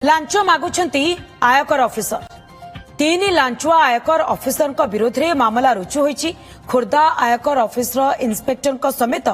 Launch मागुछंती आयकर officer तीन लांचुआ आयकर ऑफिसर विरोध में मामला रुजु होईछि। खुर्दा आयकर ऑफिसर इन्स्पेक्टर समेत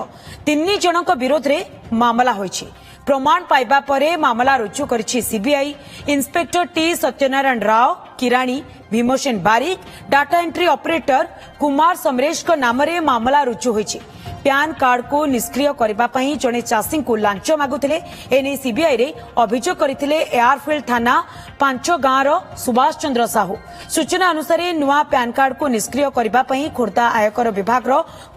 तीन जन विरोध में मामला होईछि। प्रमाण पाइबा परे मामला रुजु करिछि CBI. Inspector T Satyanarayana Rao, किराणी Bhimsen Barik, data entry operator Kumar Samaresh नाम रे मामला रुजु होईछि। पैन कार्ड को निष्क्रिय करने जड़े चाषी को लांच मागुले एने सीबीआई रे अभियोग करथिले एयरफील्ड थाना 5 गांव सुभाष चंद्र साहू। सूचना अनुसार नुआ पैन कार्ड को निष्क्रिय करने खोर्धा आयकर विभाग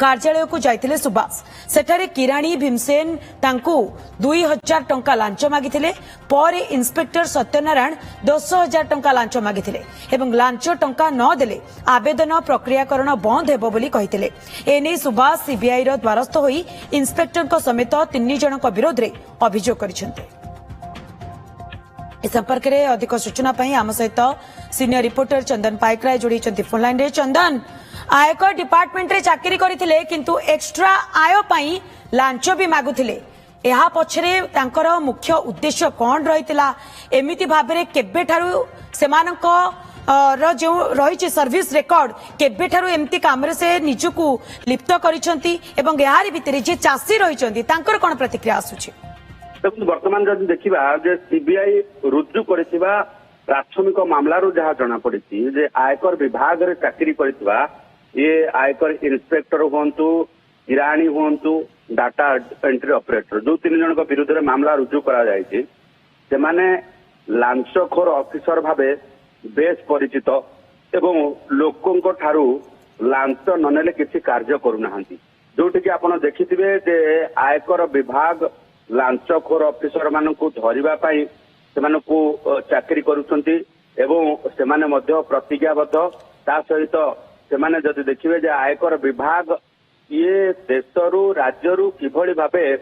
कार्यालय को जाइतिले सुभाष। सेठारे किराणी भीमसेन तांकू 2000 टंका लांच मागिथिले। परे इन्स्पेक्टर सत्यनारायण 10,000 टंका लांच मागिथिले एवं लांच टंका न देले आवेदन प्रक्रियाकरण बंद हेबो बोली कहिथिले। एने सुभाष सीबीआई रो द्वारस्थ होई इन्स्पेक्टर समेत तीन जन विरोध में अभियोग करिसेंते। इस संपर्क में अधिक सूचना आम सहित सीनियर रिपोर्टर चंदन पाइकराय जोड़ी फोन लाइन रे। चंदन, आयकर डिपार्टमेंट रे चाकरी करथिले किंतु एक्स्ट्रा आय पई लांच भी मागुथिले। एहा पछरे तांकर मुख्य उद्देश्य कोन रहितला? एमिति भाबरे केबे ठारू सेमानक जो रही सर्विस रेकर्ड केबे ठारू एमती काम रे से निजकू लिप्त करिसंती एवं यार भितरे जे चासी रहिसंती तांकर कोन प्रतिक्रिया आसुछि? वर्तमान जदि देखिबा जे सीबीआई रुजु करथिबा प्राथमिक मामलारू जहाँ जना पड़ी जे आयकर विभाग रे चाकरी करथिबा ये आयकर इन्स्पेक्टर हुंतु, किराणी हुंतु, डाटा एंट्री ऑपरेटर जो तीन जन विरुद्ध में मामला रुजु करा जायछि से माने लांचखोर ऑफिसर भाबे बेस परिचित एवं लोकों ठारू लांच ननेले किसी कार्य करूनाहांती। जोटि कि आपण देखिथिबे जे आयकर विभाग लांचखोर ऑफिसर मानकू धरिबा पई सेमानकू चाकरी करूछंती एवं सेमाने मध्य प्रतिज्ञाबद्ध। ता सहित सेमाने जदि देखिबे जे आयकर विभाग ये देशरू राज्यरू किभଳି भाबे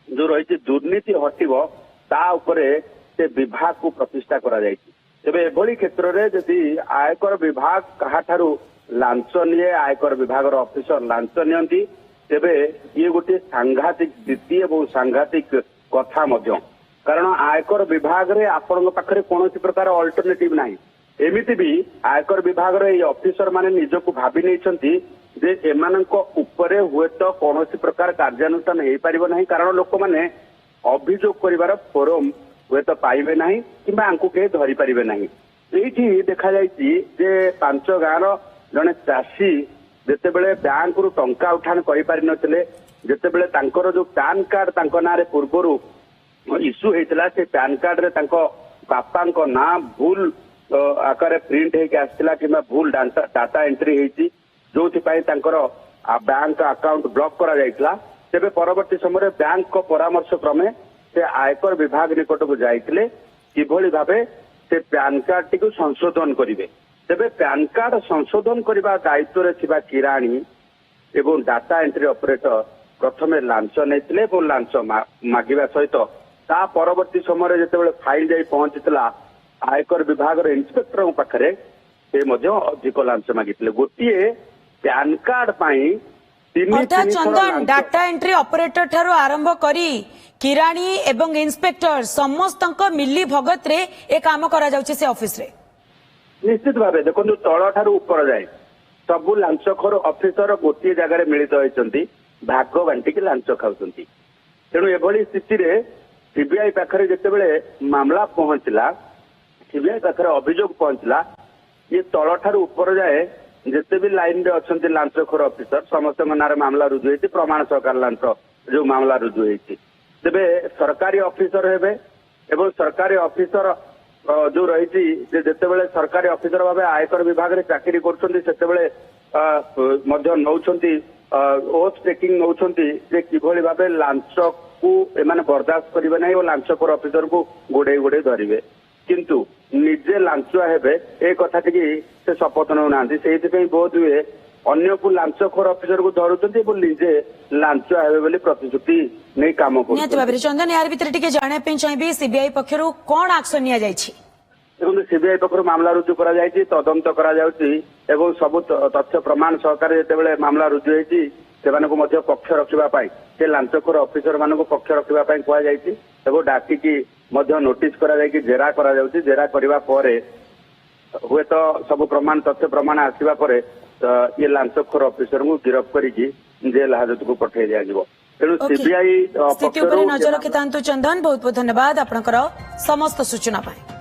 जो रही दुर्नीति हटिबो ता उपरे से विभाग को प्रतिष्ठा करा जायछि। तेबे एभଳି क्षेत्र जदि आयकर विभाग काहाठारू लांच निये, आयकर विभाग ऑफिसर लांच नियंती, तेबे ये गोटे सांघातिक द्वितीय बहुत सांघातिक कथा मध्य। कारण आयकर विभाग रे आपण पाखरे कोनोसी प्रकार अल्टरनेटिव नाही। एमिति भी आयकर विभाग रे ऑफिसर माने निजको भाबी नैछंती जे एमानक उपरे हुए तो कोनोसी प्रकार कार्यानुष्ठान हेई परिबो नाही। कारण लोक माने अभियोग करिवार फोरम हुए तो पाइबे नाही किंबा आंकु के धरि परिबे नाही। एठी देखा जायछि जे 5 गांव जने चाषी जेतेबेले बैंक रु टंका उठान करि पारि नथिले, जेतेबेले तांकर जो पैन कार्ड तांको नारे पूर्वरु इश्यू हेतला से पैन कार्ड रे तांको बापांको ना भूल आकार प्रिंट हे के आस्तिला किंबा भूल डाटा एंट्री हेछि जोथि पई तांकर बैंक अकाउंट ब्लॉक करा जायतला। तेबे परवर्ती समय बैंक को परामर्श क्रमे से आयकर विभाग निकट को जाइतिले किभଳି भाबे से पैन कार्ड टी को संशोधन करिवे। तेबे पैन कार्ड संशोधन करबा दायित्व रे थिबा किराणी एवं डाटा एंट्री ऑपरेटर प्रथमे लांच नैतिले एवं लांच मागिबा सहित ता परवर्ती समय जेतेबेले फाइल जाई पहुंचतिला आयकर विभाग रे इन्स्पेक्टर पाखरे से मध्य अधिक लांच मागितिले। गोटिए पैन कार्ड पाई अर्थात चंदन डाटा एंट्री ऑपरेटर ठारू आरंभ करी किराणी एवं इन्स्पेक्टर समस्त मिली भगत रे ए काम करा जाउछि से ऑफिस रे। निश्चित भाव देखो तल ठारू ऊपर जाए सबू लांचखोर ऑफिसर गोटे जगह मिलित होती भाग बांटिकी लांच खाऊंती। तेणु एभली स्थिति रे सीबीआई पाखरे जेतेबेले मामला पहुंचला, सीबीआई पाखरे अभियोग पहुंचला, ये तल ठारू ऊपर जाए जिते भी लाइन रे अच्छे लांचखोर ऑफिसर समस्त नारे मामला रुजु होती, प्रमाण सहकार लांच जो मामला रुजु होती। तेबे सरकारी ऑफिसर हेबे एवं सरकारी ऑफिसर जो रही जितेबले सरकारी ऑफिसर भाव आयकर विभाग रे चाकरी करते नौछंती ओथ टेकिंग नौछंती जे किभଳି भाबे लांच को एमाने बर्दाश्त करिवे नाही और लांचखोर ऑफिसर को गोडे गोडे धरिवे किंतु निजे लांचुआ हेबे ए कथा टिकी से शपथ नौ नांती। सेहि पई बहुत हुए अन्य को लांचखोर ऑफिसर को धरुचंती और निजे लांचुआ हेबे बोली प्रतिश्रुति नै काम करछंती। चंदन यार भितर टिके जाने पे चाहिए सीबीआई पक्षरु कोन एक्शन निया जायछि? सीबीआई पक्ष मामला रुजु करा जायछि, तदंत करा जाउछि एवं सब तथ्य प्रमाण सहकार जेतेबेले मामला रुजु होईछि सेमानको मध्य पक्ष रखिबा पई से लांचखोर ऑफिसर मानको पक्ष रखिबा पई कुआ जायछि एवं डाकिकी ମଧ୍ୟ ନୋଟିସ କରାଯାଇକି ଜେରା କରାଯାଉଛି। ଜେରା କରିବା ପରେ ହୁଏତ ସବୁ ପ୍ରମାଣ ତଥ୍ୟ ପ୍ରମାଣ ଆସିବା ପରେ ଇଏ ଲାଞ୍ଚଖୋର ଅଫିସରଙ୍କୁ ଗିରଫ କରିକି ଜେଲ ହାଜତକୁ ପଠାଇ ଦିଆଯିବ। ତେଣୁ ଓକେ। ସିବିଆଇ ସ୍ଥିତି ଉପରେ ନଜର ରଖିଥାନ୍ତୁ ଚନ୍ଦନ, ବହୁତ ବହୁତ ଧନ୍ୟବାଦ ଆପଣଙ୍କର ସମସ୍ତ ସୂଚନା ପାଇଁ।